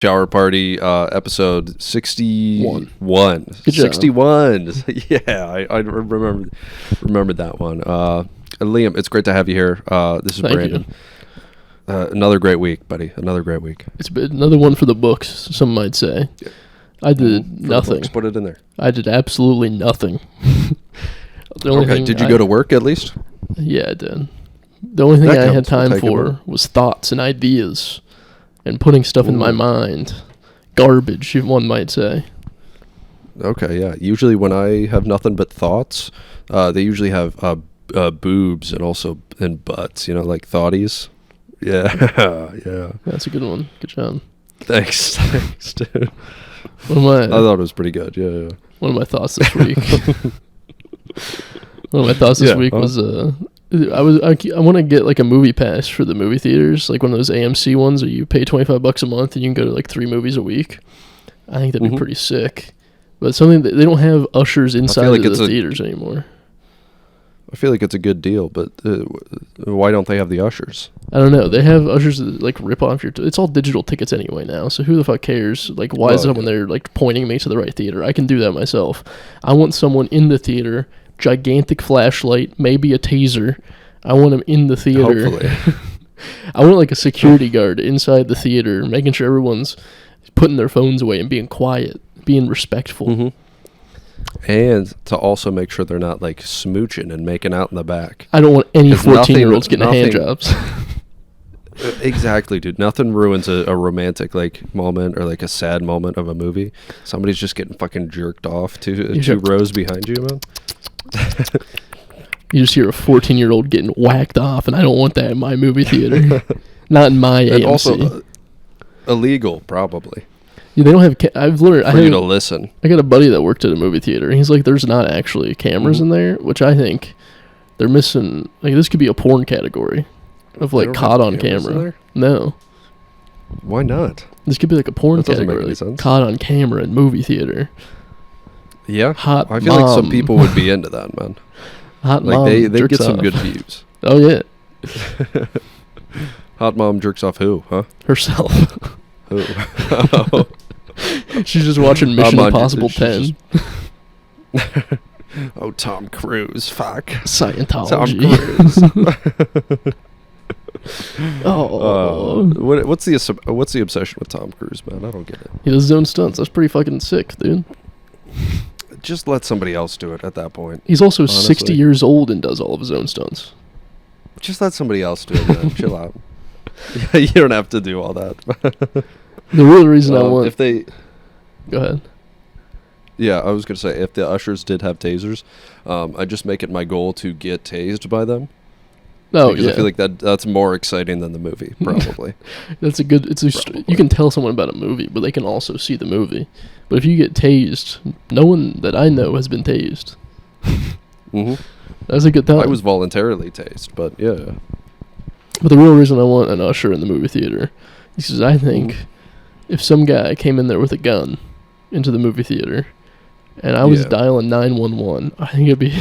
Shower Party, episode 61. Good job. 61. Yeah, I remembered that one. Liam, it's great to have you here. This is Thank Brandon. Another great week, buddy. Another great week. It's been another one for the books, some might say. I did nothing. Books, put it in there. I did absolutely nothing. Did you go to work at least? Yeah, I did. The only thing I had time for was thoughts and ideas and putting stuff in my mind. Garbage, one might say. Okay, yeah. Usually when I have nothing but thoughts, they usually have boobs and butts, like thoughties. Yeah, yeah. That's a good one. Good job. Thanks, dude. I thought it was pretty good. Yeah. One of my thoughts this week. Was I want to get like a movie pass for the movie theaters, like one of those AMC ones where you pay $25 a month and you can go to like 3 movies a week. I think that'd be pretty sick. But something that they don't have ushers inside of the theaters anymore. I feel like it's a good deal, but why don't they have the ushers? I don't know. They have ushers that like rip off your... it's all digital tickets anyway now, so who the fuck cares? Like, why is someone there like pointing me to the right theater? I can do that myself. I want someone in the theater, gigantic flashlight, maybe a taser. I want them in the theater. Hopefully. I want like a security guard inside the theater, making sure everyone's putting their phones away and being quiet, being respectful. Mm-hmm. And to also make sure they're not like smooching and making out in the back. I don't want any 14-year-olds getting hand jobs. Exactly, dude. Nothing ruins a romantic like moment or like a sad moment of a movie. Somebody's just getting fucking jerked off two rows behind you, man. You just hear a 14-year-old getting whacked off, and I don't want that in my movie theater. Not in my AMC. And also illegal, probably. Yeah, they don't have... I've learned... For you to listen. I got a buddy that worked at a movie theater, and he's like, there's not actually cameras in there, which I think they're missing... Like, this could be a porn category of, like, caught on camera. No. Why not? This could be, like, a porn category. Make any sense. Caught on camera in movie theater. Yeah. Hot I feel like some people would be into that, man. Hot like, mom they get off. some good views. Oh, yeah. Hot mom jerks off who, huh? Herself. Who? She's just watching Mission Impossible 10. Oh, Tom Cruise, fuck. Scientology. Tom Cruise. Oh. What's the obsession with Tom Cruise, man? I don't get it. He does his own stunts. That's pretty fucking sick, dude. Just let somebody else do it at that point. He's also 60 years old and does all of his own stunts. Just let somebody else do it, man. Chill out. You don't have to do all that. The real reason I want... If they... Go ahead. Yeah, I was going to say, if the ushers did have tasers, I just make it my goal to get tased by them. Oh, because I feel like that's more exciting than the movie, probably. That's a good... you can tell someone about a movie, but they can also see the movie. But if you get tased, no one that I know has been tased. Mm-hmm. That's a good time. I was voluntarily tased, but yeah. But the real reason I want an usher in the movie theater is because I think if some guy came in there with a gun into the movie theater and I was dialing 911, I think it'd be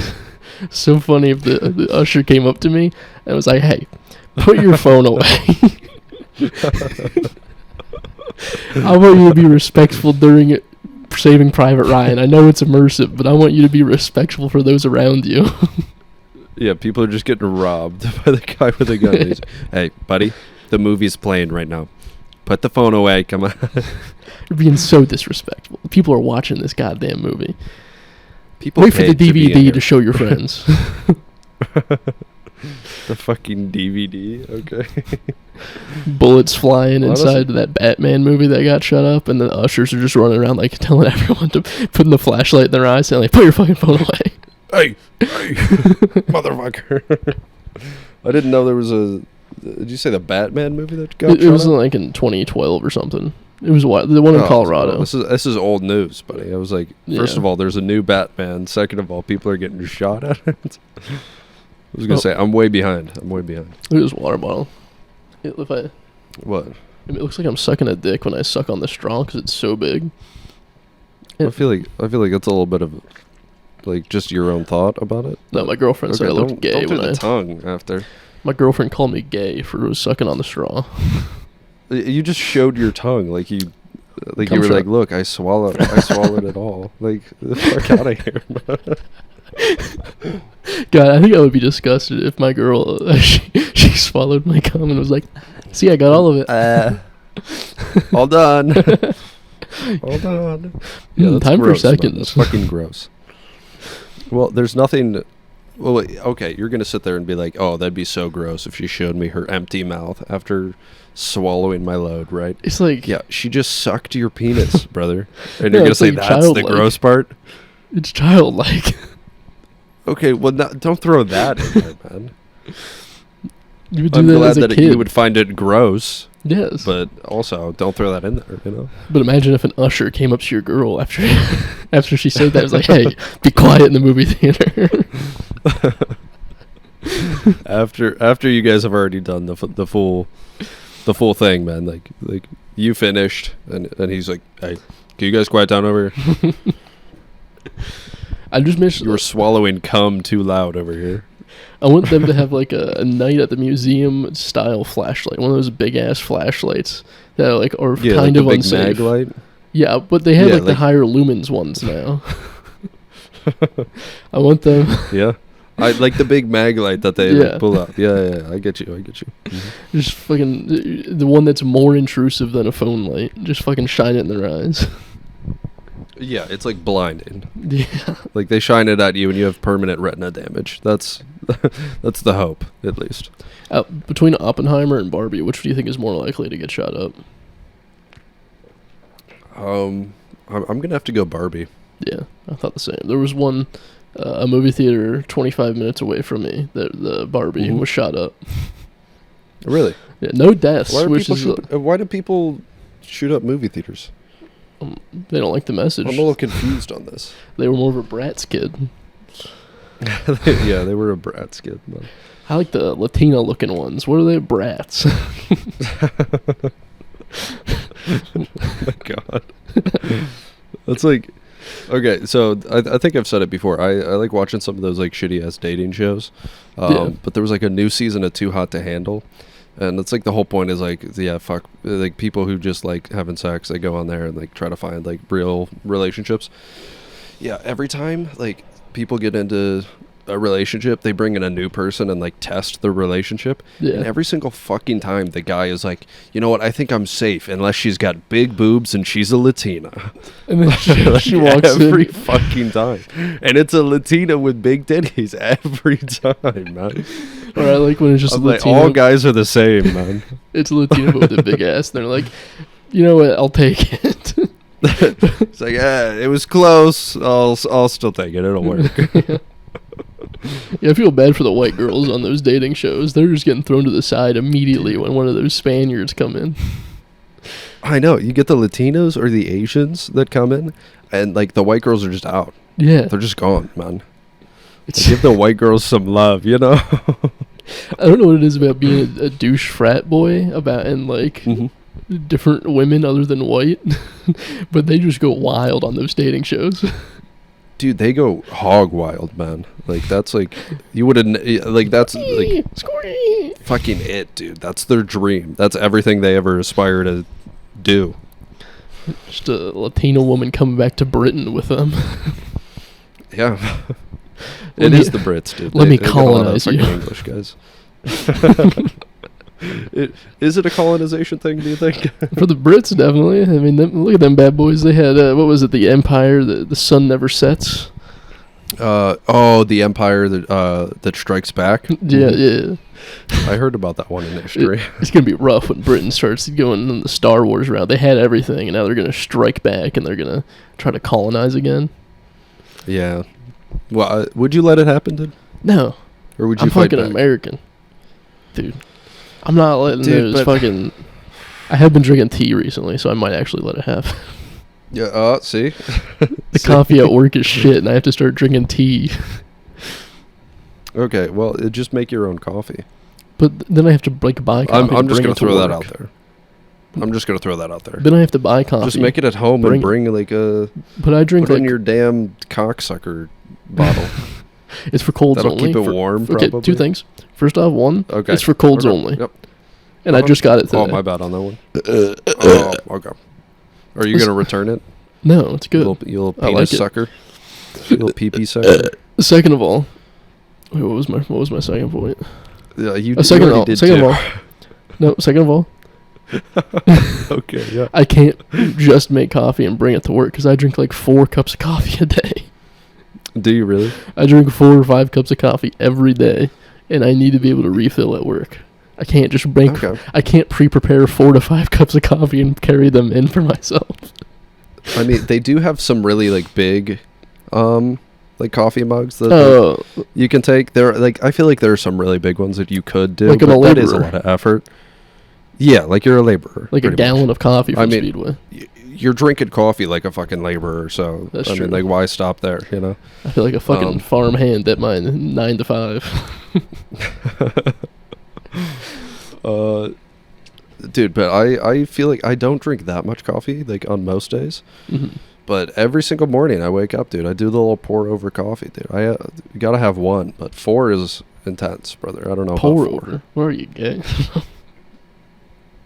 so funny if the usher came up to me and was like, "Hey, put your phone away." I want you to be respectful during it. Saving Private Ryan. I know it's immersive, but I want you to be respectful for those around you. Yeah, people are just getting robbed by the guy with a gun. Hey, buddy, the movie's playing right now. Put the phone away. Come on. You're being so disrespectful. People are watching this goddamn movie. People wait for the DVD to show your friends. The fucking DVD, okay. Bullets flying inside that Batman movie that got shut up, and the ushers are just running around like telling everyone to put the flashlight in their eyes, saying like, "Put your fucking phone away." Hey, motherfucker! I didn't know there was a. Did you say the Batman movie that got shut up? It was like in 2012 or something. It was the one in Colorado. This is old news, buddy. I was like, first of all, there's a new Batman. Second of all, people are getting shot at it. I was gonna say I'm way behind. Look at this water bottle. What? It looks like I'm sucking a dick when I suck on the straw because it's so big. I feel like it's a little bit of like just your own thought about it. No, my girlfriend said I looked gay when I tongue after. My girlfriend called me gay for sucking on the straw. You just showed your tongue like you Like you were like, look, I swallowed it all. Like, the fuck out of here, man. God, I think I would be disgusted if my girl she swallowed my cum and was like, "See, I got all of it." All done. All done. Yeah, that's time gross, for seconds. Man. That's fucking gross. Well, there's nothing. Well, wait, okay, you're gonna sit there and be like, "Oh, that'd be so gross if she showed me her empty mouth after swallowing my load," right? It's like, yeah, she just sucked your penis, brother, and no, you're gonna say like that's childlike. the gross part. It's childlike. Okay, well, don't throw that in there, man. You would do I'm that glad as a that kid. you would find it gross. Yes, But also, don't throw that in there, you know? But imagine if an usher came up to your girl after she said that. It was like, "Hey, be quiet in the movie theater." after you guys have already done the full thing, man. Like you finished, and he's like, "Hey, can you guys quiet down over here?" I just mentioned You were swallowing cum too loud over here. I want them to have like a night at the museum style flashlight, one of those big ass flashlights that are kind like of the big unsafe. mag light. Yeah, but they have the higher lumens ones now. I want them. Yeah, I like the big mag light that they like, pull out. Yeah, I get you. Mm-hmm. Just fucking the one that's more intrusive than a phone light. Just fucking shine it in their eyes. Yeah, it's like blinding. Yeah. Like they shine it at you and you have permanent retina damage. That's the hope, at least. Between Oppenheimer and Barbie, which do you think is more likely to get shot up? I'm gonna have to go Barbie. Yeah, I thought the same. There was one, a movie theater 25 minutes away from me that the Barbie was shot up. Really? Yeah, no deaths. Why do people shoot up movie theaters? They don't like the message. I'm a little confused on this. They were more of a Bratz kid. Yeah, they were a Bratz kid. But. I like the Latina-looking ones. What are they? Brats. Oh my god. That's like... Okay, so I think I've said it before. I like watching some of those like shitty-ass dating shows. But there was like a new season of Too Hot to Handle. And it's like the whole point is like, yeah, fuck, like people who just like having sex, they go on there and like try to find like real relationships. Yeah, every time like people get into a relationship, they bring in a new person and like test the relationship. Yeah. And every single fucking time the guy is like, you know what, I think I'm safe unless she's got big boobs and she's a Latina. And then she walks every fucking time. And it's a Latina with big titties every time, man. Or I like when it's just a Latino. Like, all guys are the same, man. It's a Latino but with a big ass. And they're like, you know what, I'll take it. It's like, it was close. I'll still take it. It'll work. Yeah, I feel bad for the white girls on those dating shows. They're just getting thrown to the side immediately when one of those Spaniards come in. I know. You get the Latinos or the Asians that come in, and like the white girls are just out. Yeah. They're just gone, man. Give the white girls some love, you know? I don't know what it is about being a douche frat boy and like different women other than white, but they just go wild on those dating shows. Dude, they go hog wild, man. Like that's like you wouldn't like that's like fucking it, dude. That's their dream. That's everything they ever aspire to do. Just a Latino woman coming back to Britain with them. Yeah. It is the Brits, dude. Let me colonize you. English guys. Is it a colonization thing, do you think? For the Brits, definitely. I mean, look at them bad boys. They had, what was it, the Empire, the sun never sets? The Empire that strikes back? Yeah. I heard about that one in history. It's going to be rough when Britain starts going on the Star Wars route. They had everything, and now they're going to strike back, and they're going to try to colonize again. Yeah. Well, would you let it happen, dude? No. Or would you fight back? I'm fucking American. Dude. I'm not letting those fucking... I have been drinking tea recently, so I might actually let it happen. Yeah, see? The coffee at work is shit, and I have to start drinking tea. Okay, well, just make your own coffee. But then I have to buy coffee. I'm just going to throw that out there. Then I have to buy coffee. Just make it at home and bring like a... But I drink put in your damn cocksucker bottle. It's for colds That'll only. Keep it warm, probably. Okay, two things. First off, one, okay. It's for colds only. Yep. And I just got it today. Oh, my bad on that one. Okay. Are you gonna return it? No, it's good. You little penis sucker. You little pee sucker. Second of all, wait, what was my second point? Yeah, you second already did second too. of all. No, second of all. Okay, yeah. I can't just make coffee and bring it to work because I drink like 4 cups of coffee a day. Do you really? I drink 4 or 5 cups of coffee every day, and I need to be able to refill at work. I can't just make. Okay. I can't pre-prepare 4 to 5 cups of coffee and carry them in for myself. I mean, they do have some really like big, like coffee mugs that you can take. There, like I feel like there are some really big ones that you could do. Like I'm a laborer. That is a lot of effort. Yeah, like you're a laborer. Like a gallon of coffee from Speedway. You're drinking coffee like a fucking laborer, so That's I true. mean, like, why stop there? You know. I feel like a fucking farm hand at my 9 to 5. Dude, but I feel like I don't drink that much coffee, like on most days. Mm-hmm. But every single morning I wake up, dude, I do the little pour over coffee, dude. You gotta have one, but 4 is intense, brother. I don't know. Pour about 4. over? Where are you gay?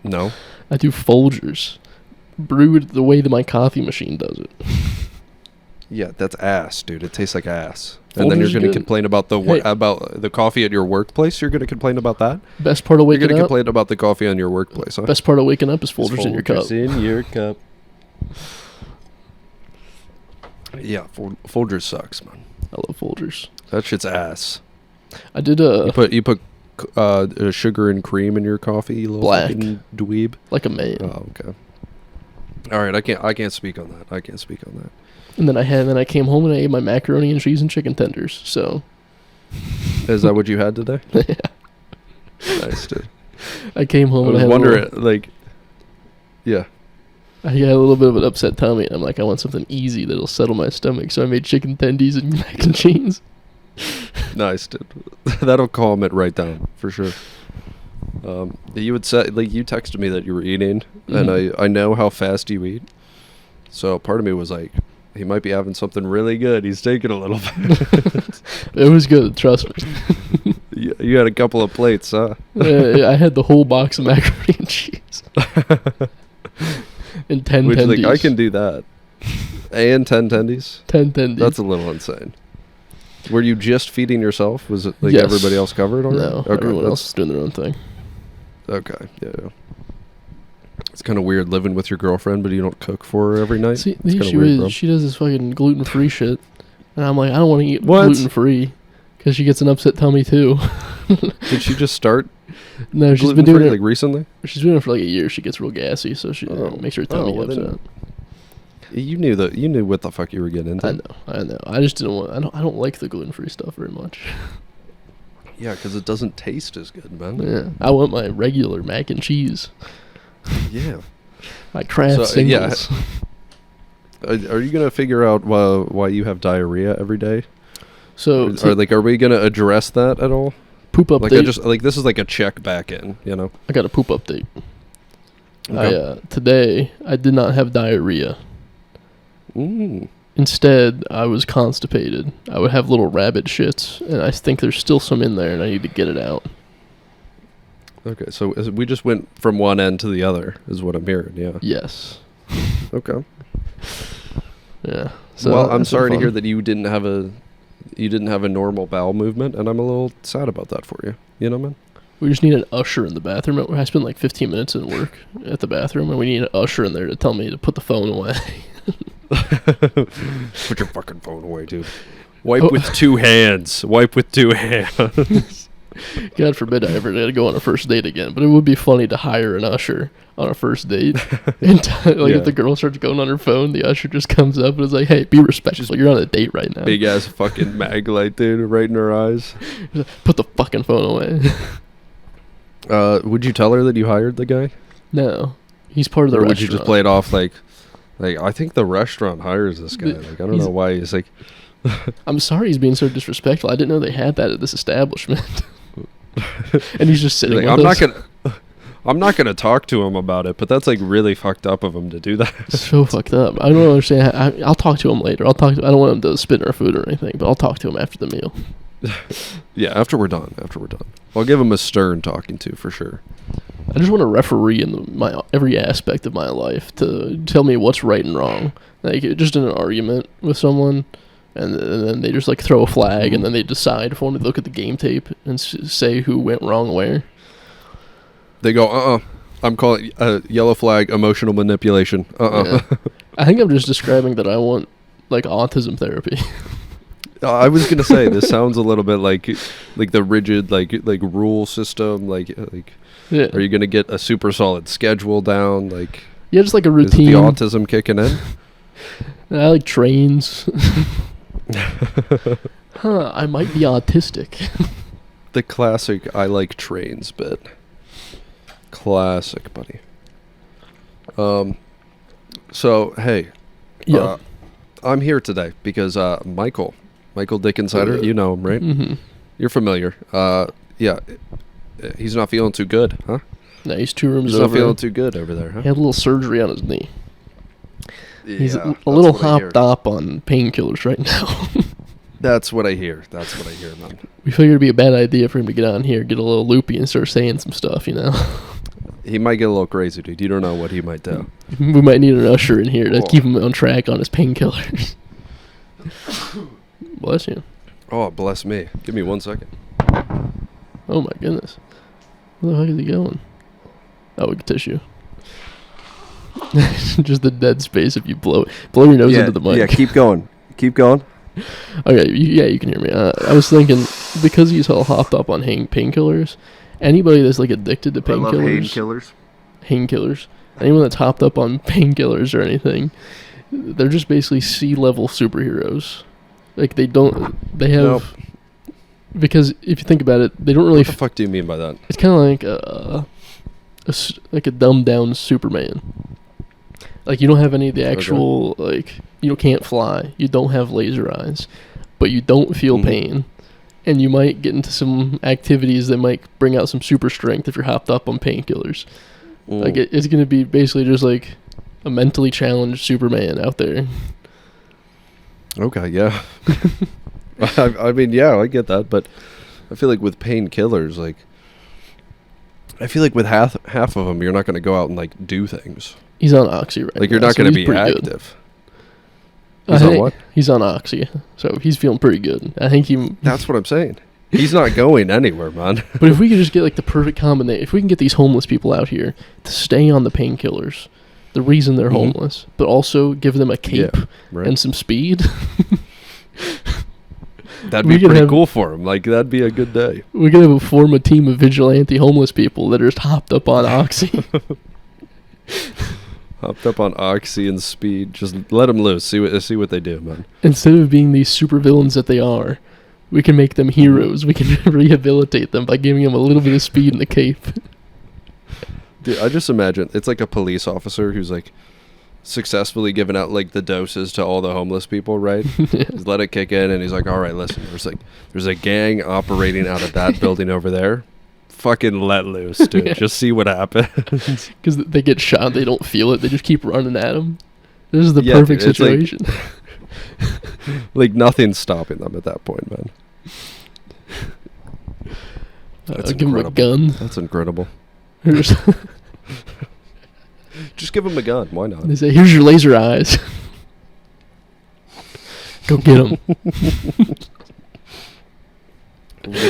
No. I do Folgers, brewed the way that my coffee machine does it. Yeah, that's ass, dude. It tastes like ass. Folgers And then you're is gonna good. complain about the coffee at your workplace. You're gonna complain about that. Best part of You're waking gonna up. complain about the coffee on your workplace, huh? Best part of waking up is Folgers in your cup. In your cup. Yeah, Folgers sucks, man. I love Folgers. That shit's ass. I did You put sugar and cream in your coffee, you little Black. fucking dweeb. like a man. Oh, okay. All right, I can't speak on that. And then I came home and I ate my macaroni and cheese and chicken tenders. So Is that what you had today? yeah. Nice, dude. I came home I and was I had wondering, like, yeah. I had a little bit of an upset tummy. And I'm like, I want something easy that'll settle my stomach. So I made chicken tendies and mac and cheese. Nice, dude. That'll calm it right down for sure. You would say, like, you texted me that you were eating, and I know how fast you eat. So part of me was like, he might be having something really good. He's taking a little bit. It was good, trust me. You had a couple of plates, huh? I had the whole box of macaroni and cheese. And 10 Which, tendies. like, I can do that. And 10 tendies? 10 tendies. That's a little insane. Were you just feeding yourself? Was it like Yes. everybody else covered already? No, Okay, everyone else is doing their own thing. Okay, yeah. It's kind of weird living with your girlfriend, but you don't cook for her every night. See, It's the kinda issue weird, is bro. she does this fucking gluten-free shit. And I'm like, I don't want to eat What? gluten-free. Because she gets an upset tummy, too. Did she just start No, she's been gluten-free, doing it. like recently? She's doing it for like a year. She gets real gassy, so she makes her tummy well, then upset. You knew what the fuck you were getting into. I know. I just didn't want. I don't like the gluten-free stuff very much. Yeah, because it doesn't taste as good, man. Yeah, I want my regular mac and cheese. Yeah. My Kraft singles. Are you gonna figure out why you have diarrhea every day? So, Are we gonna address that at all? poop update. Like this is like a check back in, you know. I got a poop update. Okay. Today I did not have diarrhea. Instead, I was constipated. I would have little rabbit shits, and I think there's still some in there, and I need to get it out. Okay, so we just went from one end to the other, is what I'm hearing. Yeah. Yes. Okay. Yeah. So Well, I'm that's been sorry to fun. hear that you didn't have a normal bowel movement, and I'm a little sad about that for you. You know, man. We just need an usher in the bathroom. I spend like 15 minutes in work at the bathroom, and we need an usher in there to tell me to put the phone away. Put your fucking phone away, dude. Wipe with 2 hands. Wipe with 2 hands. God forbid I ever had to go on a first date again, but it would be funny to hire an usher on a first date. And if the girl starts going on her phone, the usher just comes up and is like, "Hey, be respectful. You're on a date right now." Big ass fucking mag light, dude, right in her eyes. Put the fucking phone away. Would you tell her that you hired the guy? No, he's part of the Or restaurant. would you just play it off like I think the restaurant hires this guy. Like, I don't know why he's like. I'm sorry he's being so disrespectful. I didn't know they had that at this establishment. And he's just sitting. Like, with I'm not gonna talk to him about it, but that's like really fucked up of him to do that. So fucked up. I don't understand. I'll talk to him later. I don't want him to spit in our food or anything, but I'll talk to him after the meal. Yeah, after we're done. I'll give him a stern talking to for sure. I just want a referee in my every aspect of my life to tell me what's right and wrong. Like, just in an argument with someone, and then they just like throw a flag, and then they decide if I want to look at the game tape and say who went wrong where. They go, I'm calling yellow flag, emotional manipulation. Yeah. I think I'm just describing that I want like autism therapy. I was gonna say this sounds a little bit like the rigid like rule system. Like Yeah. Are you gonna get a super solid schedule down? Like, yeah, just like a routine. Is the autism kicking in? I like trains. I might be autistic. The classic I like trains bit. Classic, buddy. So, hey. Yeah. I'm here today because Michael Dickinsider, you know him, right? Mm-hmm. You're familiar. Yeah. He's not feeling too good, huh? No, he's 2 rooms He's over. Not feeling too good over there, huh? He had a little surgery on his knee. Yeah, he's a little hopped up on painkillers right now. That's what I hear. Man. We figured it'd be a bad idea for him to get on here, get a little loopy, and start saying some stuff, you know? He might get a little crazy, dude. You don't know what he might do. We might need an usher in here to keep him on track on his painkillers. Bless you. Oh, bless me. Give me 1 second. Oh, my goodness. Where the heck is he going? Oh, we can tissue. Just the dead space if you blow your nose into the mic. Yeah, keep going. Okay, you can hear me. I was thinking, because he's all hopped up on painkillers, anybody that's like addicted to painkillers, anyone that's hopped up on painkillers or anything, they're just basically sea-level superheroes. Like they have, nope. Because if you think about it, they don't really. What the fuck do you mean by that? It's kind of like a dumbed down Superman. Like, you don't have any of the actual, like, you can't fly, you don't have laser eyes, but you don't feel pain, and you might get into some activities that might bring out some super strength if you're hopped up on painkillers. Like, it's going to be basically just, like, a mentally challenged Superman out there. Okay, yeah. I mean, yeah, I get that, but I feel like with painkillers, like, I feel like with half of them, you're not going to go out and, like, do things. He's on Oxy right now. Like, you're not going to be active. He's on what? He's on Oxy, so he's feeling pretty good. I think he... That's what I'm saying. He's not going anywhere, man. But if we could just get, like, the perfect combination, if we can get these homeless people out here to stay on the painkillers, the reason they're homeless, but also give them a cape and some speed... That'd be pretty cool for them. Like, that'd be a good day. We could form a team of vigilante homeless people that are just hopped up on Oxy. Hopped up on Oxy and speed. Just let them loose. See what they do, man. Instead of being these super villains that they are, we can make them heroes. We can rehabilitate them by giving them a little bit of speed and a cape. Dude, I just imagine it's like a police officer who's like successfully giving out like the doses to all the homeless people, right? Just let it kick in, and he's like, all right, listen, there's a gang operating out of that building over there. Fucking let loose, dude. Yeah. Just see what happens. Because they get shot, they don't feel it, they just keep running at them. This is the perfect situation. Like nothing's stopping them at that point, man. That's give him a gun. That's incredible. Just give him a gun. Why not? They say, here's your laser eyes. Go get them.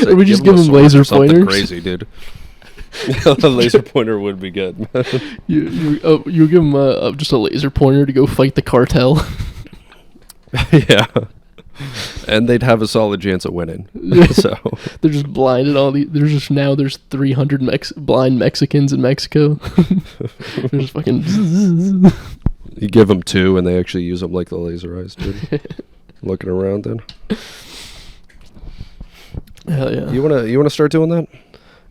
Or we just give them laser pointers. Crazy, dude. A laser pointer would be good. you give them just a laser pointer to go fight the cartel. Yeah. And they'd have a solid chance of winning. So they're just blinded. There's 300 blind Mexicans in Mexico. They're just fucking. You give them 2, and they actually use them like the laser eyes, dude. Looking around, then. Hell yeah. You wanna start doing that?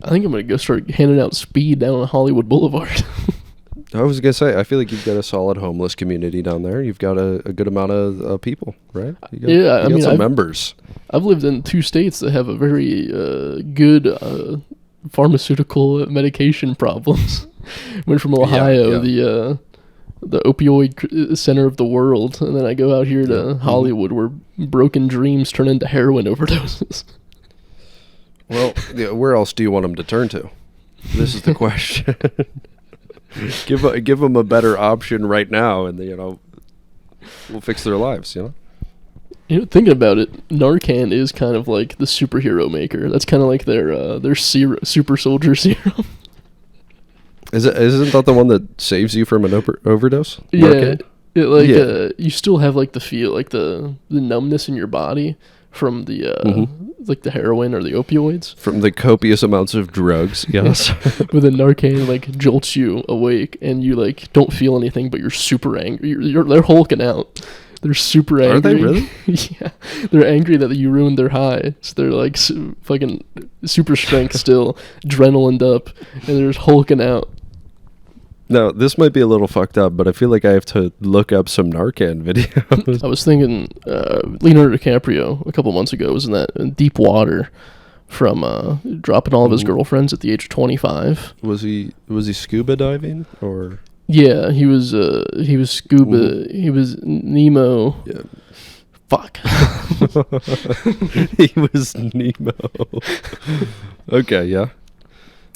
I think I'm gonna go start handing out speed down on Hollywood Boulevard. I was gonna say, I feel like you've got a solid homeless community down there. You've got a good amount of people, right? You got some members. I've lived in 2 states that have a very good pharmaceutical medication problems. Went from Ohio, the opioid center of the world, and then I go out here to Hollywood, where broken dreams turn into heroin overdoses. Well, yeah, where else do you want them to turn to? This is the question. Give them a better option right now, and we'll fix their lives. Thinking about it, Narcan is kind of like the superhero maker. That's kind of like their super soldier serum. Isn't that the one that saves you from an overdose? Yeah, you still have like the feel, like the numbness in your body from the like the heroin or the opioids. From the copious amounts of drugs, yes. But the Narcan like jolts you awake, and you like don't feel anything, but you're super angry. They're hulking out. They're super angry. Are they really? Yeah, they're angry that you ruined their high. So they're like fucking super strength still, adrenalined up, and they're just hulking out. Now, this might be a little fucked up, but I feel like I have to look up some Narcan videos. I was thinking Leonardo DiCaprio a couple months ago was in that Deep Water from dropping all of his girlfriends at the age of 25. Was he scuba diving or? Yeah, he was scuba. Ooh. He was Nemo. Yeah. Fuck. He was Nemo. Okay, yeah.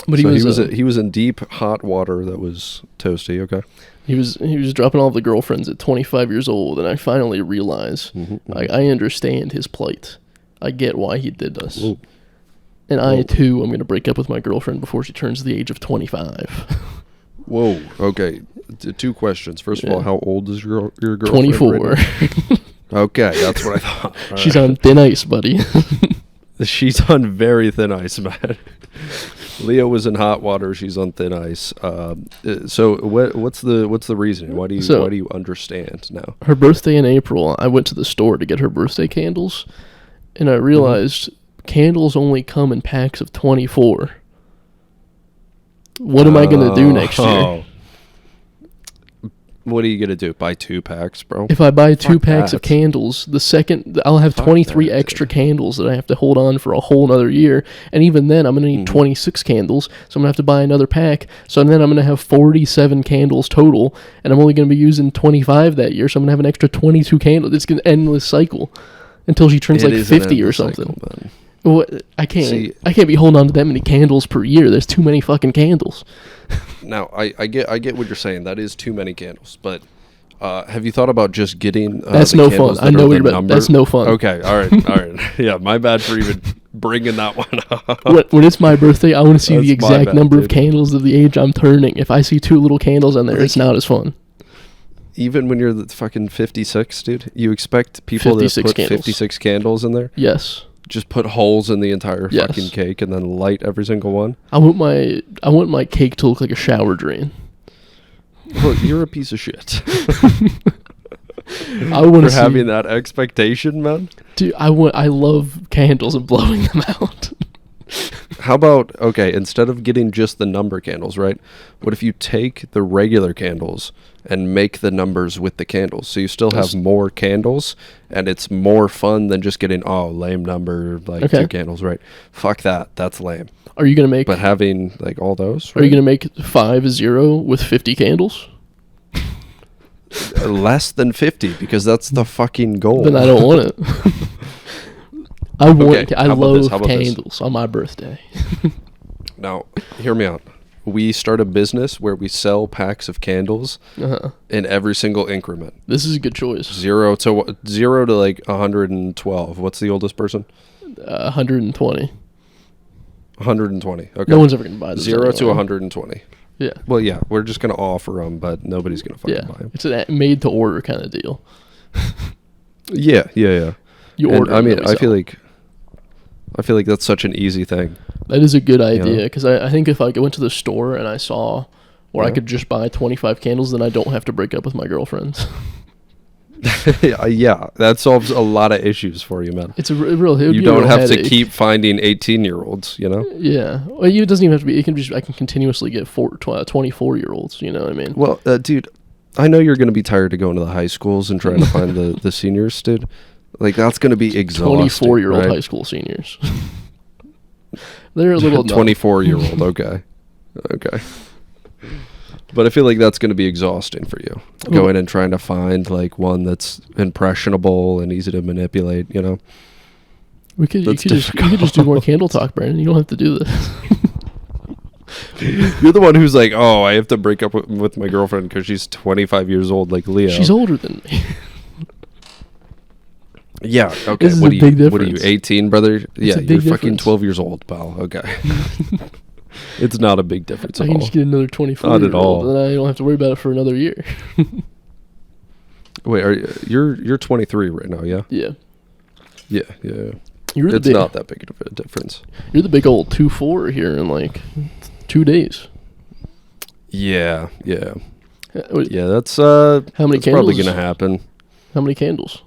But so he was in deep hot water that was toasty. Okay. He was dropping all of the girlfriends at 25 years old, and I finally realized I understand his plight. I get why he did this. Ooh. And I too am going to break up with my girlfriend before she turns the age of 25. Whoa. Okay. Two questions. First of all, how old is your girlfriend? 24. Right okay, that's what I thought. All She's right. on thin ice, buddy. She's on very thin ice, man. Leo was in hot water. She's on thin ice. So what's the reason? Why do you understand now? Her birthday in April. I went to the store to get her birthday candles, and I realized candles only come in packs of 24. What am I gonna do next year? What are you going to do? Buy 2 packs, bro? If I buy 2 packs of candles, I'll have 23 extra candles that I have to hold on for a whole another year. And even then, I'm going to need 26 candles. So I'm going to have to buy another pack. So then I'm going to have 47 candles total. And I'm only going to be using 25 that year. So I'm going to have an extra 22 candles. It's an endless cycle until she turns like 50 or something. Cycle, I can't be holding on to that many candles per year. There's too many fucking candles. Now, I get what you're saying. That is too many candles. But have you thought about just getting that's no fun. I know what you're about. That's no fun. Okay, all right. Yeah, my bad for even bringing that one up. When it's my birthday, I want to see the exact number of candles of the age I'm turning. If I see 2 little candles on there, it's not as fun. Even when you're the fucking 56, dude, you expect people to put 56 candles in there? Yes. Just put holes in the entire fucking cake and then light every single one? I want my cake to look like a shower drain. Well, you're a piece of shit. I want to see having that expectation, man. Dude, I love candles and blowing them out. How about, instead of getting just the number candles, right? What if you take the regular candles and make the numbers with the candles? So you still have more candles, and it's more fun than just getting, lame number, 2 candles, right? Fuck that. That's lame. Are you going to make... But having, all those, right? Are you going to make 5-0 with 50 candles? Less than 50, because that's the fucking goal. Then I don't want it. I love candles on my birthday. Now, hear me out. We start a business where we sell packs of candles in every single increment. This is a good choice. 0 to 112. What's the oldest person? 120. 120. Okay. No one's ever going to buy this. 0 to 120. Yeah. Well, yeah, we're just going to offer them, but nobody's going to fucking buy them. It's a made-to-order kind of deal. Yeah. You order. I mean, I feel like that's such an easy thing. That is a good idea, because I think if I went to the store and I saw where I could just buy 25 candles, then I don't have to break up with my girlfriends. Yeah, that solves a lot of issues for you, man. It's a real. You don't have to keep finding 18-year-olds, you know? Yeah. Well, it doesn't even have to be. I can continuously get 24-year-olds, you know what I mean? Well, dude, I know you're going to be tired of going to the high schools and trying to find the seniors, dude. That's going to be exhausting. 24-year-old high school seniors. They're a little 24-year-old. Okay. But I feel like that's going to be exhausting for you. Going and trying to find one that's impressionable and easy to manipulate, you know? You could just do more candle talk, Brandon. You don't have to do this. You're the one who's like, oh, I have to break up with my girlfriend because she's 25 years old, like Leo. She's older than me. Yeah. Okay. What are you? 18, brother? Yeah, you're fucking difference. 12 years old, pal. Okay. It's not a big difference I at can all. just get another 24 Not year at all. old, and then I don't have to worry about it for another year. Wait, you're 23 right now? Yeah. Yeah. Yeah. It's not that big of a difference. You're the big old 2-4 here in like 2 days. Yeah. Yeah, That's how many candles? Probably gonna happen. How many candles?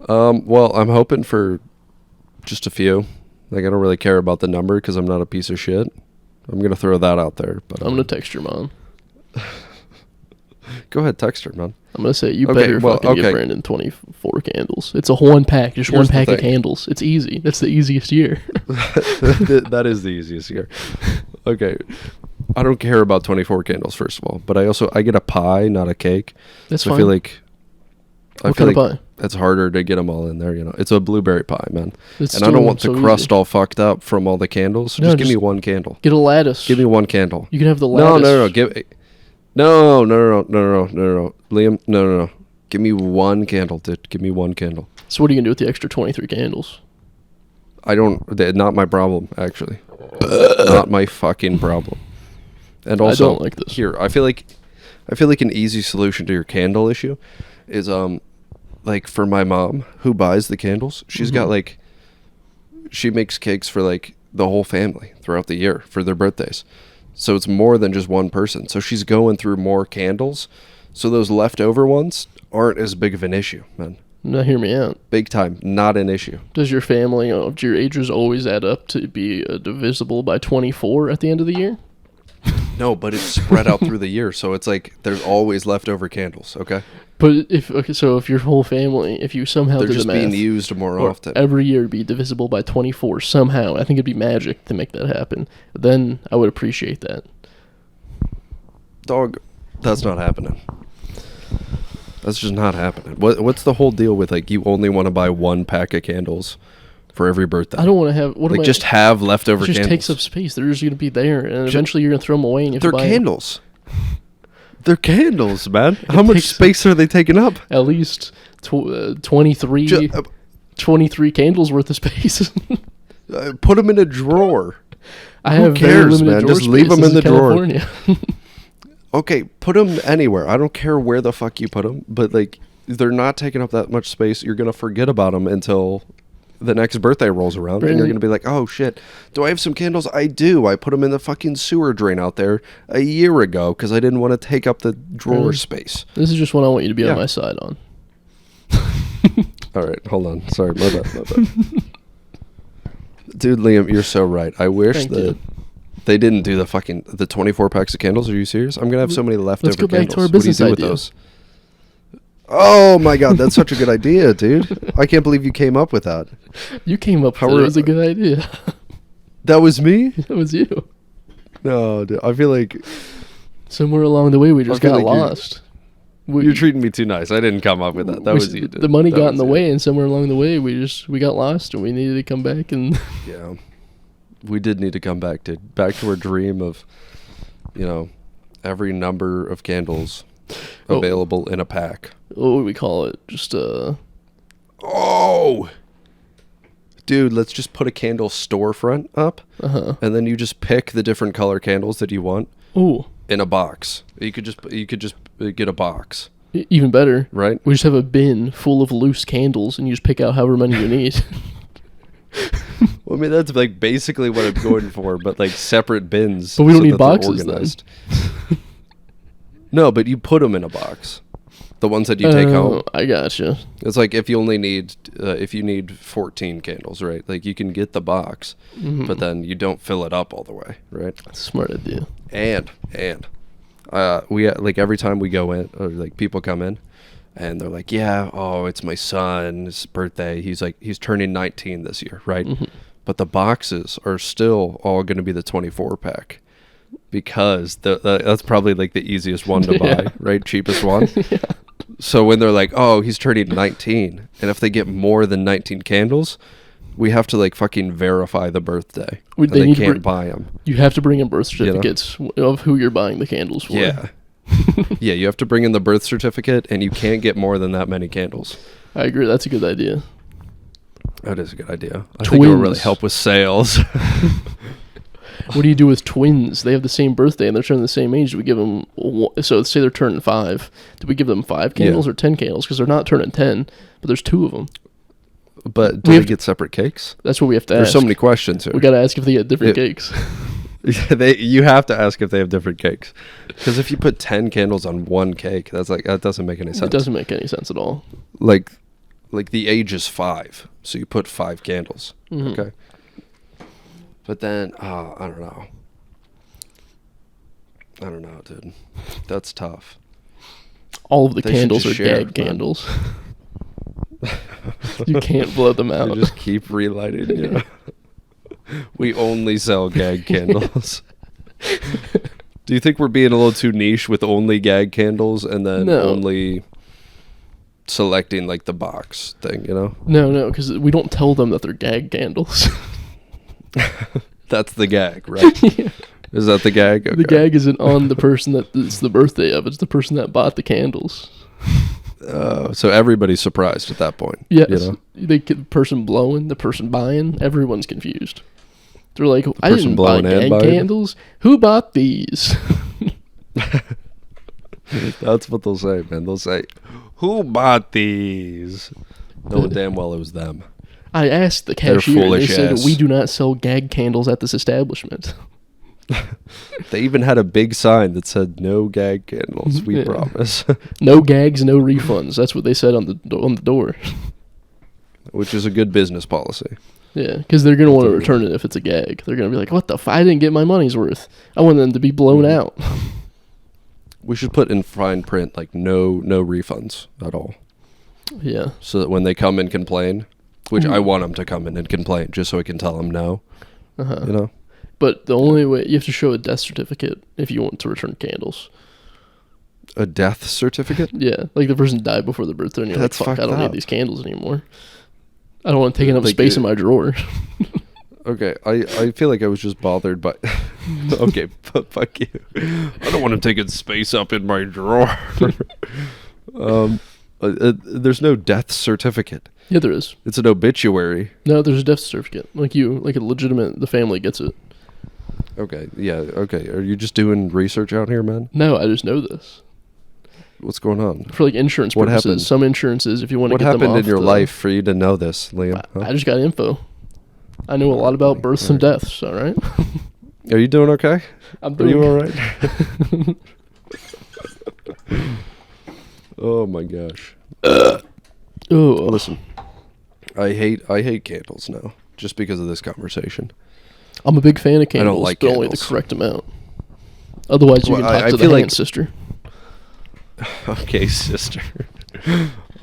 Well, I'm hoping for just a few. Like, I don't really care about the number because I'm not a piece of shit. I'm gonna throw that out there. But I'm gonna text your mom. Go ahead, text her, man. I'm gonna say you better fucking give Brandon 24 candles. It's a one pack, just Here's one pack of candles. It's easy. That's the easiest year. That is the easiest year. Okay, I don't care about 24 candles, first of all, but I get a pie, not a cake. That's so fine. I feel like What kind of pie? It's harder to get them all in there. It's a blueberry pie, man. It's and I don't want the so crust easy. all fucked up from all the candles. So just give me one candle. Get a lattice. Give me one candle. You can have the lattice. No. Liam, no. Give me one candle, dude. Give me one candle. So what are you gonna do with the extra 23 candles? Not my problem, actually. Not my fucking problem. And also, I don't like this. Here, I feel like an easy solution to your candle issue is like for my mom who buys the candles, she's got like, she makes cakes for like the whole family throughout the year for their birthdays. So it's more than just one person. So she's going through more candles. So those leftover ones aren't as big of an issue, man. Now hear me out. Big time, not an issue. Does your family of your ages always add up to be divisible by 24 at the end of the year? No, but it's spread out through the year, so it's like there's always leftover candles. Okay. But if your whole family, if you somehow they're did just the math, being used more often every year be divisible by 24 somehow, I think it'd be magic to make that happen. Then I would appreciate that. Dog, that's not happening. That's just not happening. What's the whole deal with like you only want to buy one pack of candles for every birthday? I don't want to have just have leftover candles. It just takes up space. They're just going to be there, and eventually you're going to throw them away. And they're candles. They're candles, man. How much space are they taking up? At least 23 candles worth of space. Put them in a drawer. Who cares, man? Just leave them in the drawer. Okay, put them anywhere. I don't care where the fuck you put them, but like they're not taking up that much space. You're gonna forget about them until the next birthday rolls around, and you're gonna be like, "Oh shit, do I have some candles? I do. I put them in the fucking sewer drain out there a year ago because I didn't want to take up the drawer space." This is just what I want you to be on my side on. All right, hold on. Sorry, my bad. Dude, Liam, you're so right. I wish they didn't do the 24 packs of candles. Are you serious? I'm gonna have so many leftover Let's go candles. back to our business what do you do with those? Oh my god, that's such a good idea, dude. I can't believe you came up with that. You came up with it. It was a good idea. That was me? That was you. No, dude, I feel like somewhere along the way we just got lost. You're treating me too nice. I didn't come up with that. That was you, dude. The money got in the way, and somewhere along the way we got lost, and we needed to come back and yeah. We did need to come back to our dream of, every number of candles available in a pack. What would we call it? Just Oh! Dude, let's just put a candle storefront up, and then you just pick the different color candles that you want. Ooh. In a box. You could just get a box. Even better. Right? We just have a bin full of loose candles, and you just pick out however many you need. Well, I mean, that's like basically what I'm going for, but like separate bins. But we don't need boxes then. No, but you put them in a box. The ones that you take home. I gotcha. It's like if you only need, if you need 14 candles, right? Like you can get the box, but then you don't fill it up all the way, right? Smart idea. And we like every time we go in, or like people come in, and they're like, yeah, oh, it's my son's birthday. He's turning 19 this year, right? But the boxes are still all going to be the 24 pack. Because that's probably like the easiest one to buy, right? Cheapest one. Yeah. So when they're like, oh, he's turning 19, and if they get more than 19 candles, we have to like fucking verify the birthday. They can't buy them. You have to bring in birth certificates of who you're buying the candles for. Yeah. Yeah, you have to bring in the birth certificate, and you can't get more than that many candles. I agree. That's a good idea. That is a good idea. I think it will really help with sales. What do you do with twins? They have the same birthday and they're turning the same age. Do we give them, so say they're turning 5. Do we give them 5 candles or 10 candles? Because they're not turning 10, but there's 2 of them. But do they get separate cakes? That's what we have to ask. There's so many questions here. We got to ask if they get different cakes. You have to ask if they have different cakes. Because if you put 10 candles on one cake, that doesn't make any sense. It doesn't make any sense at all. Like the age is 5, so you put 5 candles. Mm-hmm. Okay. But then, I don't know. I don't know, dude. That's tough. All of the candles are gag candles. You can't blow them out. You just keep relighting. Yeah. We only sell gag candles. Do you think we're being a little too niche with only gag candles and then only selecting like the box thing, you know? No, because we don't tell them that they're gag candles. That's the gag, right? Yeah. Is that the gag? Okay. The gag isn't on the person that it's the birthday of. It's the person that bought the candles. So everybody's surprised at that point. Yes. You know? The person blowing, the person buying, everyone's confused. They're like, I didn't buy gag candles. Who bought these? That's what they'll say, man. They'll say, who bought these? Knowing damn well it was them. I asked the cashier, and they said, we do not sell gag candles at this establishment. They even had a big sign that said, no gag candles, we promise. No gags, no refunds. That's what they said on the door. Which is a good business policy. Yeah, because they're going to want to return it if it's a gag. They're going to be like, what the I didn't get my money's worth. I want them to be blown out. We should put in fine print, like, no refunds at all. Yeah. So that when they come and complain, which I want them to come in and complain, just so I can tell them no. You know? But the only way, you have to show a death certificate if you want to return candles. A death certificate? Yeah, like the person died before their birthday, and you're That's like, fuck, I don't up. need these candles anymore. I don't want to take up space in my drawer. Okay, I feel like I was just bothered by... Okay, fuck you. I don't want to take space up in my drawer. There's no death certificate. Yeah, there is. It's an obituary. No, there's a death certificate. Like a legitimate, the family gets it. Okay, yeah, okay. Are you just doing research out here, man? No, I just know this. What's going on? For like insurance purposes. What happened? Some insurances, if you want to get them off. What happened in your life for you to know this, Liam? I just got info. I know a lot about births and deaths, all right? Are you doing okay? Are you all right? Oh my gosh. Listen, I hate candles now, just because of this conversation. I'm a big fan of candles, I don't like but only the correct amount. Otherwise, you can talk to the hand sister. Okay, sister.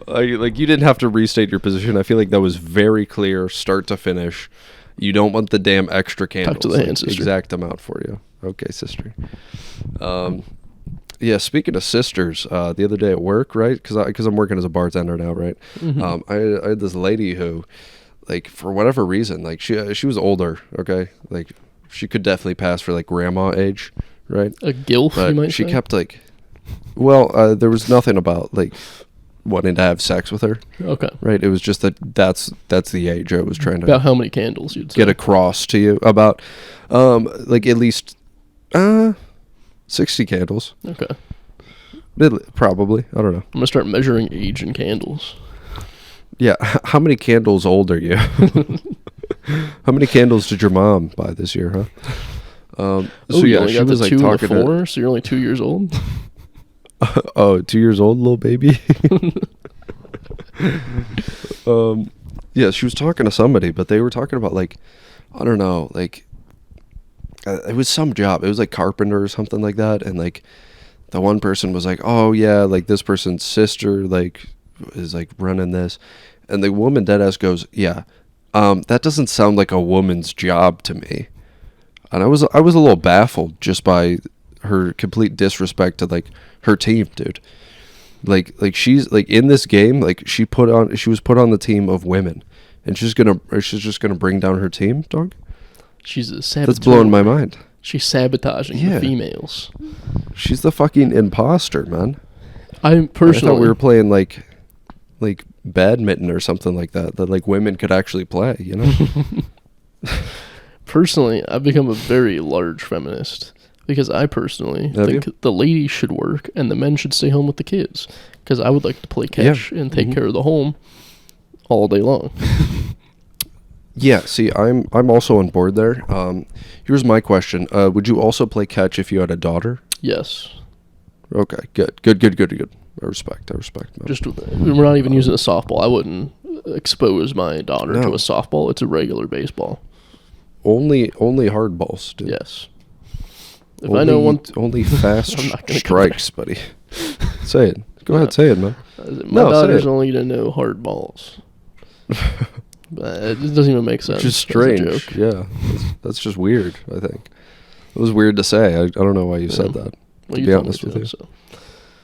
You didn't have to restate your position. I feel like that was very clear, start to finish. You don't want the damn extra candles. Talk to the hand sister. Exact amount for you. Okay, sister. Yeah, speaking of sisters, the other day at work, right? Because I'm working as a bartender now, right? Mm-hmm. I had this lady who, like, for whatever reason, like she was older, okay? Like, she could definitely pass for like grandma age, right? A gilf, but you might she say? kept like, well, there was nothing about like wanting to have sex with her. Okay. Right? It was just that's the age I was trying to... About how many candles you'd say? Get across to you about, like at least 60 candles. Okay. Probably. I don't know. I'm going to start measuring age in candles. Yeah. How many candles old are you? How many candles did your mom buy this year, huh? So yeah, she was like talking to 4, so you're only 2 years old? 2 years old, little baby. Yeah, she was talking to somebody, but they were talking about like, I don't know, like it was some job. It was like carpenter or something like that, and like the one person was like, oh yeah, like this person's sister like is like running this, and the woman deadass goes, yeah, that doesn't sound like a woman's job to me. And I was a little baffled just by her complete disrespect to like her team, dude. Like she's like in this game, like she was put on the team of women, and she's just gonna bring down her team, dog. She's a saboteur. That's blowing my mind. She's sabotaging the females. She's the fucking imposter, man. I thought we were playing like badminton or something like that like women could actually play, you know. Personally, I've become a very large feminist because I personally think the ladies should work and the men should stay home with the kids, because I would like to play catch and take care of the home all day long. Yeah, see, I'm also on board there. Here's my question: would you also play catch if you had a daughter? Yes. Okay, good. I respect. Man. Just we're not even using a softball. I wouldn't expose my daughter to a softball. It's a regular baseball. Only hard balls, dude. Yes. If I know one, only fast strikes, buddy. Say it. Go ahead, say it, man. My daughter's only gonna know hard balls. But it doesn't even make sense. Just strange. Yeah, that's just weird. I think it was weird to say. I don't know why you said that. Well, to be honest with you. So.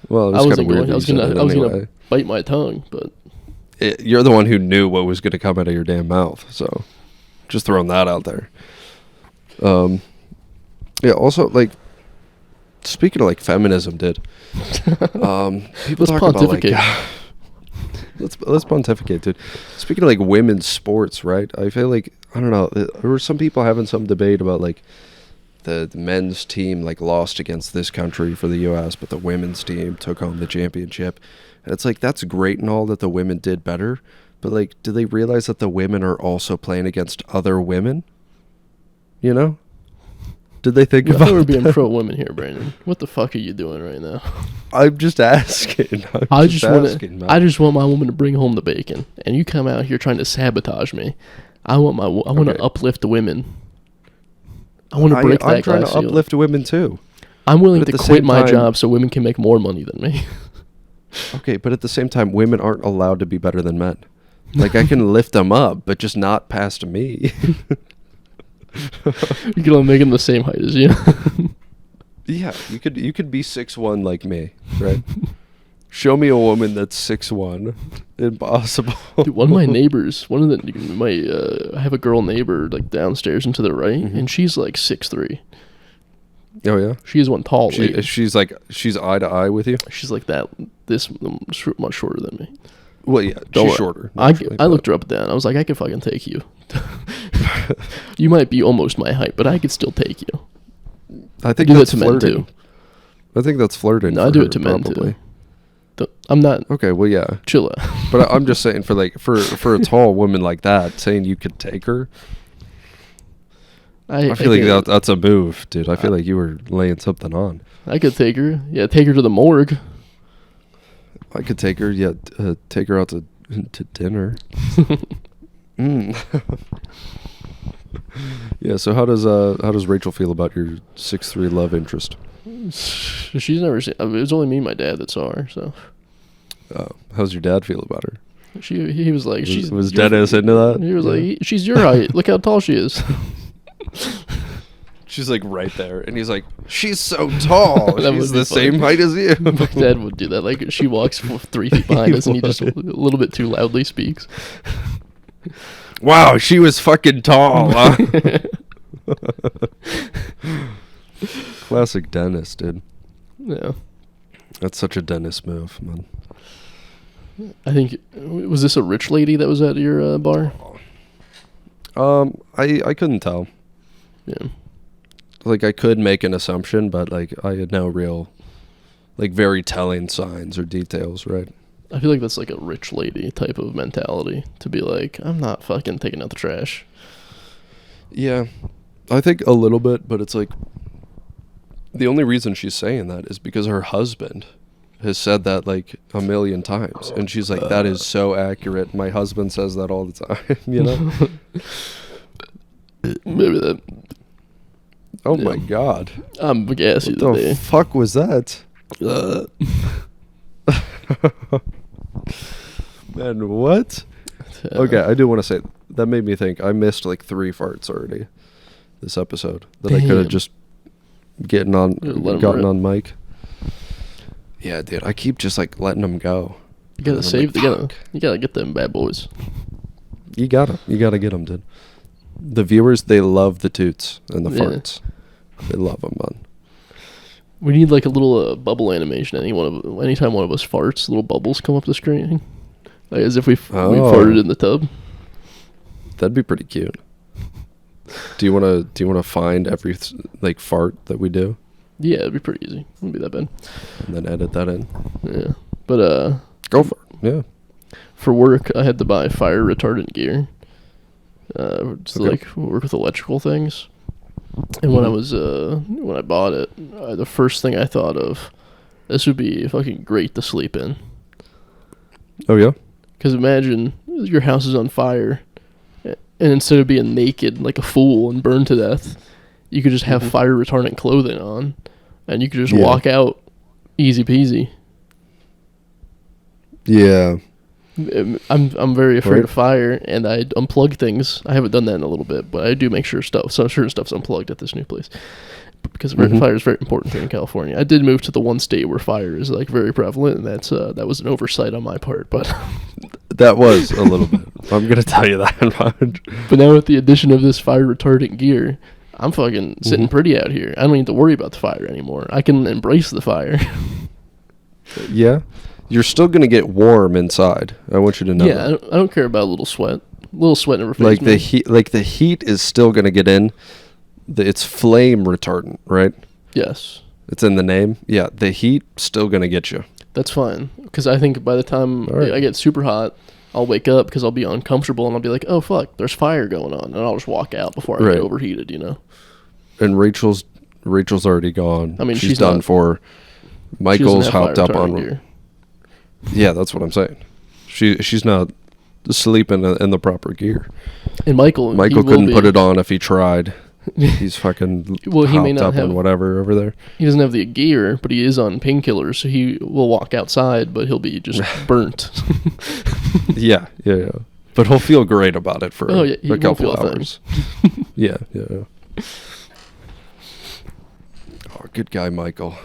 Well, it was kind of weird. I was gonna bite my tongue, but you're the one who knew what was gonna come out of your damn mouth. So, just throwing that out there. Yeah. Also, like, speaking of like feminism, people talk about like. Let's pontificate, dude. Speaking of like women's sports, right? I feel like, I don't know, there were some people having some debate about like the men's team like lost against this country for the U.S., but the women's team took home the championship. And it's like, that's great and all that the women did better, but like, do they realize that the women are also playing against other women? You know? Did they think about that? We're being pro-women here, Brandon. What the fuck are you doing right now? I'm just asking. I just want my woman to bring home the bacon, and you come out here trying to sabotage me. I want to uplift the women. I want to break that glass ceiling. I'm trying to uplift women too. I'm willing to quit my job so women can make more money than me. Okay, but at the same time, women aren't allowed to be better than men. Like, I can lift them up, but just not past me. You can only make them the same height as you. Yeah, you could be 6'1" like me, right? Show me a woman that's 6'1". Impossible. Dude, one of my neighbors, I have a girl neighbor like downstairs and to the right, and she's like 6'3". Oh yeah, she is one tall lady. She's eye to eye with you. She's like that. This much shorter than me. Well, yeah, she's shorter. I looked her up and down. I was like, I could fucking take you. You might be almost my height, but I could still take you. I think that's flirting. Too. I think that's flirting. No, I do it to men too. I'm not. Okay, well, yeah. Chill out. But I'm just saying, for a tall woman like that, saying you could take her. I feel like that's a move, dude. I feel like you were laying something on. I could take her. Yeah, take her to the morgue. I could take her. Yeah, take her out to dinner. Yeah. So how does Rachel feel about your 6'3" love interest? She's never seen. It was only me and my dad that saw her. So. How's your dad feel about her? He was like, was Dennis into that? He was like, she's your height. Look how tall she is. She's like right there, and he's like, she's so tall. She's the same height as you. My dad would do that. Like, she walks 3 feet behind us, and he just a little bit too loudly speaks. Wow, she was fucking tall. Huh? Classic Dennis, dude. Yeah. That's such a Dennis move, man. I think, was this a rich lady that was at your bar? I couldn't tell. Yeah. Like, I could make an assumption, but like I had no real, like, very telling signs or details, right? I feel like that's like a rich lady type of mentality to be like, I'm not fucking taking out the trash. Yeah, I think a little bit, but it's like the only reason she's saying that is because her husband has said that like a million times, and she's like, that is so accurate. My husband says that all the time, you know? Maybe that. Oh my God. I'm gassy today. What the fuck was that? Man, what? Okay, I do want to say, that made me think I missed like 3 farts already this episode that I could have just gotten on mic. Yeah, dude, I keep just like letting them go. You gotta save you gotta get them bad boys. You gotta get them, dude. The viewers, they love the toots and the farts. They love them, man. We need like a little bubble animation. Anytime one of us farts, little bubbles come up the screen, like as if we farted in the tub. That'd be pretty cute. Do you wanna find every like fart that we do? Yeah, it'd be pretty easy. It wouldn't be that bad. And then edit that in. Yeah, but go for it. Yeah. For work, I had to buy fire retardant gear. To like work with electrical things. And when I bought it, the first thing I thought of, this would be fucking great to sleep in. Oh yeah. Because imagine your house is on fire, and instead of being naked like a fool and burned to death, you could just have fire retardant clothing on, and you could just walk out easy peasy. Yeah. I'm very afraid of fire, and I unplug things. I haven't done that in a little bit, but I do make sure certain stuff's unplugged at this new place, because fire is very important here in California. I did move to the one state where fire is like very prevalent, and that was an oversight on my part. But that was a little bit. I'm gonna tell you that. But now with the addition of this fire retardant gear, I'm fucking sitting pretty out here. I don't need to worry about the fire anymore. I can embrace the fire. Yeah. You're still going to get warm inside. I want you to know that. I don't care about a little sweat. A little sweat never fazes me. The heat is still going to get in. It's flame retardant, right? Yes. It's in the name. Yeah, the heat still going to get you. That's fine. Because I think by the time I get super hot, I'll wake up because I'll be uncomfortable and I'll be like, oh, fuck, there's fire going on. And I'll just walk out before I get overheated, you know? And Rachel's already gone. I mean, she's done for. Michael's hopped up on gear. Yeah, that's what I'm saying. She's not sleeping in the proper gear. And Michael couldn't put it on if he tried. He's fucking he may not hopped up on whatever over there. He doesn't have the gear, but he is on painkillers, so he will walk outside, but he'll be just burnt. Yeah. But he'll feel great about it for a couple hours. Yeah. Oh, good guy, Michael.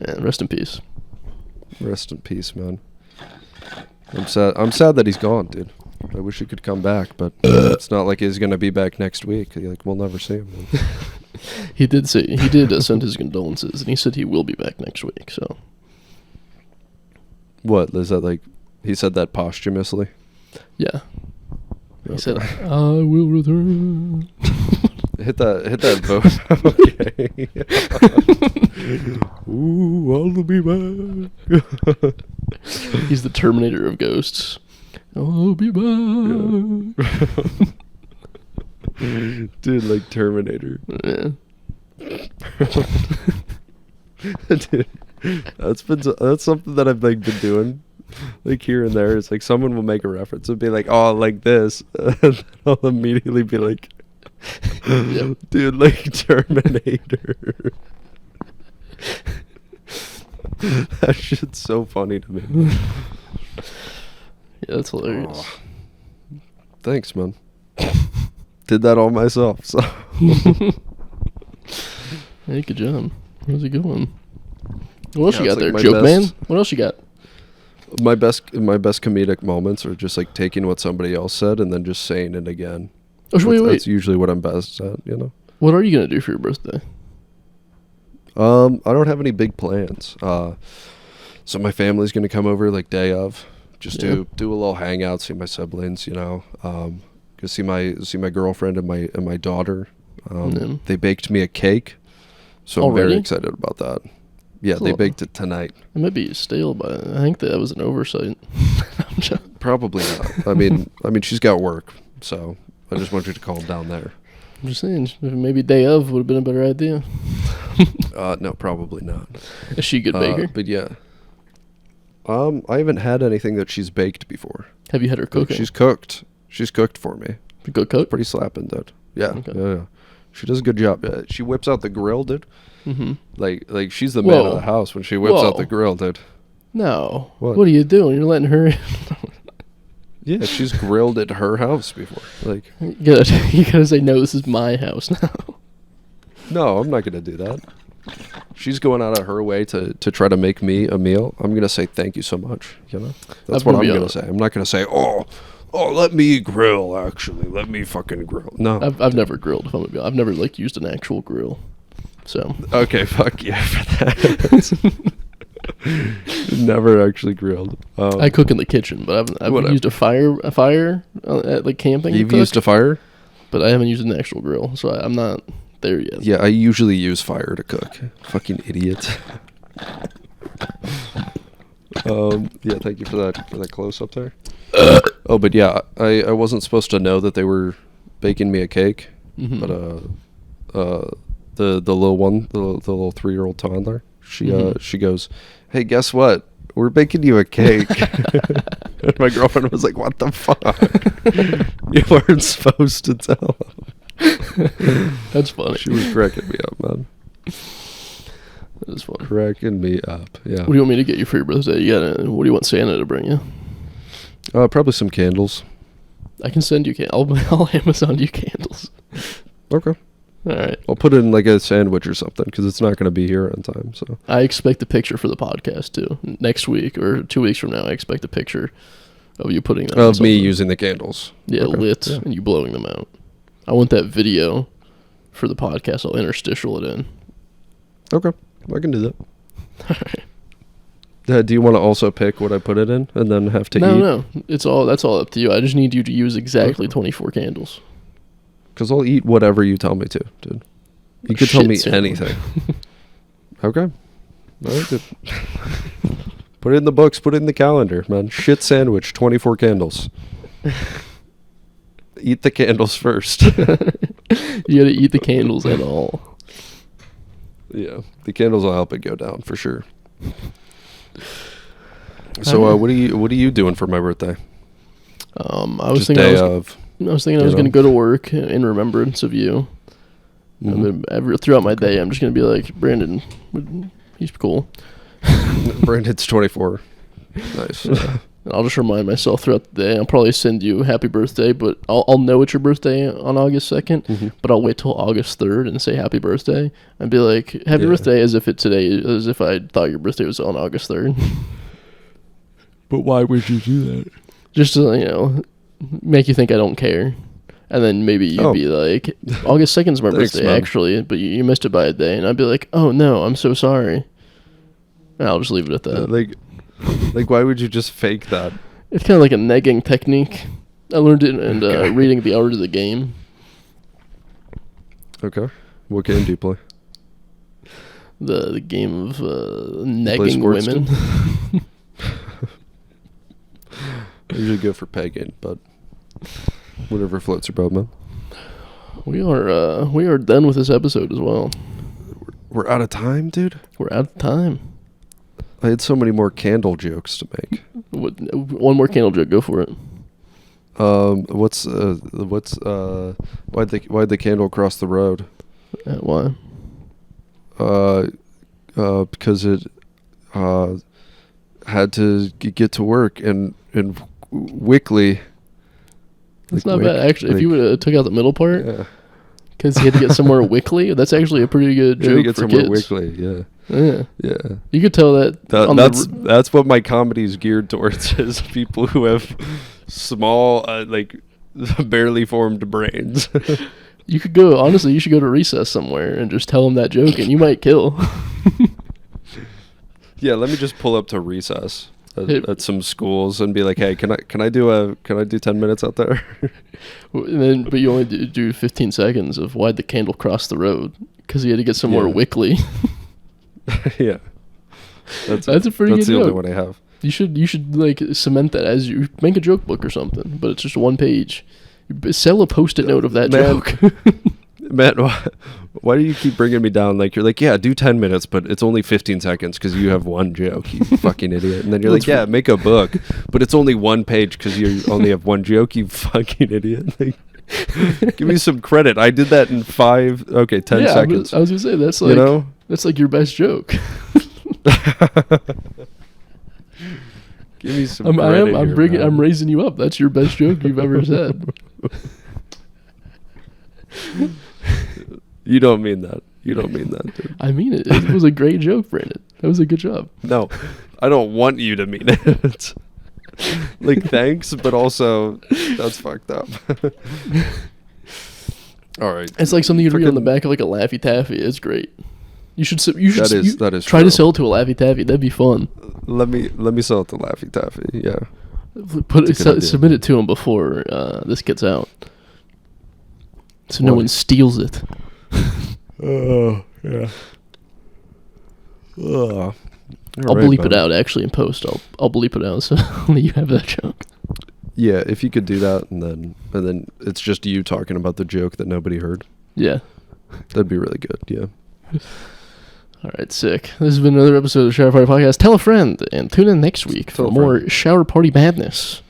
Yeah, rest in peace. Rest in peace, man. I'm sad that he's gone, dude. I wish he could come back, but it's not like he's gonna be back next week. Like, we'll never see him. He did send his condolences, and he said he will be back next week. So, what is that like? He said that posthumously. Yeah. He said, "I will return." Hit that vote. Okay. Ooh, I'll be back. He's the Terminator of ghosts. I'll be back. Yeah. Dude, like Terminator. Yeah. Dude, that's something that I've like been doing. Like here and there, it's like someone will make a reference and be like, "Oh, like this," and I'll immediately be like, Yep. "Dude, like Terminator." That shit's so funny to me. Yeah, that's hilarious. Oh. Thanks, man. Did that all myself. So. Hey, good job. How's it going? What else you got like there, joke man? What else you got? My best comedic moments are just like taking what somebody else said and then just saying it again. Oh, wait. That's usually what I'm best at, you know. What are you gonna do for your birthday? I don't have any big plans. So my family's gonna come over like day of, just do a little hangout, see my siblings, you know. Go see my girlfriend and my daughter. They baked me a cake, so I'm very excited about that. Yeah, they baked it tonight. It might be stale, but I think that was an oversight. Probably not. I mean, she's got work, so I just want you to calm down there. I'm just saying, maybe day of would have been a better idea. No, probably not. Is she a good baker? But yeah. I haven't had anything that she's baked before. Have you had her cook? She's cooked. She's cooked for me. A good cook? Pretty slapping, dude. Yeah. Okay. Yeah. She does a good job. She whips out the grill, dude. Mm-hmm. Like she's the man of the house when she whips out the grill, dude. No. What are you doing? You're letting her in? Yeah, she's grilled at her house before. Like, you gotta say, no, this is my house now. No, I'm not gonna do that. She's going out of her way to try to make me a meal. I'm gonna say thank you so much. You know, that's what I'm gonna say. I'm not gonna say, oh, Oh, let me grill. Actually, let me fucking grill. No, I've never grilled. If I'm gonna be, I've never like used an actual grill. So okay, fuck yeah for that. Never actually grilled. I cook in the kitchen, but I've used a fire at like camping. You've used a fire, but I haven't used an actual grill, so I'm not there yet. Yeah, I usually use fire to cook. Fucking idiot. Yeah, thank you for that close up there. Oh, but yeah, I wasn't supposed to know that they were baking me a cake, but the little one, the little 3-year-old toddler, she goes, "Hey, guess what? We're baking you a cake." And my girlfriend was like, "What the fuck? You weren't supposed to tell him." That's funny. She was cracking me up, man. That is funny. Cracking me up. Yeah. What do you want me to get you for your birthday? What do you want Santa to bring you? Probably some candles. I can send you I'll Amazon you candles. Okay. All right. I'll put it in like a sandwich or something because it's not going to be here on time. So I expect a picture for the podcast too. Next week or 2 weeks from now, I expect a picture of you putting them. Of me using the candles. Yeah, okay. Lit, yeah. And you blowing them out. I want that video for the podcast. I'll interstitial it in. Okay, I can do that. All right. Do you want to also pick what I put it in and then have to eat? No. That's all up to you. I just need you to use exactly 24 candles. Because I'll eat whatever you tell me to, dude. You could tell me anything. Okay. All right, good. Put it in the books. Put it in the calendar, man. Shit sandwich, 24 candles. Eat the candles first. You gotta eat the candles and all. Yeah, the candles will help it go down for sure. So, what are you doing for my birthday? I was thinking I was going to go to work in remembrance of you. Mm-hmm. Throughout my day, I'm just going to be like, Brandon, he's cool. Brandon's 24. Nice. And I'll just remind myself throughout the day. I'll probably send you happy birthday, but I'll know it's your birthday on August 2nd, but I'll wait till August 3rd and say happy birthday. And be like, happy birthday as if I thought your birthday was on August 3rd. But why would you do that? Just to, make you think I don't care. And then maybe you'd be like, August 2nd is my birthday, actually, but you missed it by a day. And I'd be like, oh, no, I'm so sorry. And I'll just leave it at that. Like, why would you just fake that? It's kind of like a negging technique. I learned it in reading The Art of the Game. Okay. What game do you play? The game of negging women. I usually go for pegging, but whatever floats your boat, man. We are done with this episode as well. We're out of time, dude? We're out of time. I had so many more candle jokes to make. One more candle joke, go for it. Why'd the candle cross the road? Why? Because it had to get to work and Wickley. That's not bad, actually. If you would have took out the middle part, because he had to get somewhere Wickley, that's actually a pretty good joke for kids. Wickley, yeah. You could tell that. That's what my comedy is geared towards, is people who have small, barely formed brains. You should go to recess somewhere and just tell them that joke, and you might kill. Yeah, let me just pull up to recess at some schools and be like, hey, can I do 10 minutes out there? But you only do 15 seconds of why'd the candle cross the road, because he had to get somewhere Wickley. Yeah, that's a pretty good joke. That's the only one I have. You should like cement that as you make a joke book or something, but it's just one page. Sell a post-it note of that joke. Man, why do you keep bringing me down? Like, you're like, yeah, do 10 minutes, but it's only 15 seconds because you have one joke, you fucking idiot. And then you're like, yeah, make a book, but it's only one page because you only have one joke, you fucking idiot. Like, give me some credit. I did that in 10 seconds. I was gonna say that's like that's like your best joke. Give me some credit. I'm raising you up. That's your best joke you've ever said. You don't mean that. You don't mean that, dude. I mean it. It was a great joke, Brandon. That was a good job. No, I don't want you to mean it. Like, thanks, but also that's fucked up. All right. It's like something you'd read on the back of like a Laffy Taffy. It's great. You should that is try true. to sell it to a Laffy Taffy. That'd be fun. Let me sell it to Laffy Taffy. Yeah. Submit it to him before this gets out, so no one steals it. Oh yeah. I'll bleep it out actually in post. I'll bleep it out so only you have that joke. Yeah, if you could do that, and then it's just you talking about the joke that nobody heard. Yeah, that'd be really good. Yeah. All right, sick. This has been another episode of the Shower Party Podcast. Tell a friend and tune in next week for more Shower Party madness.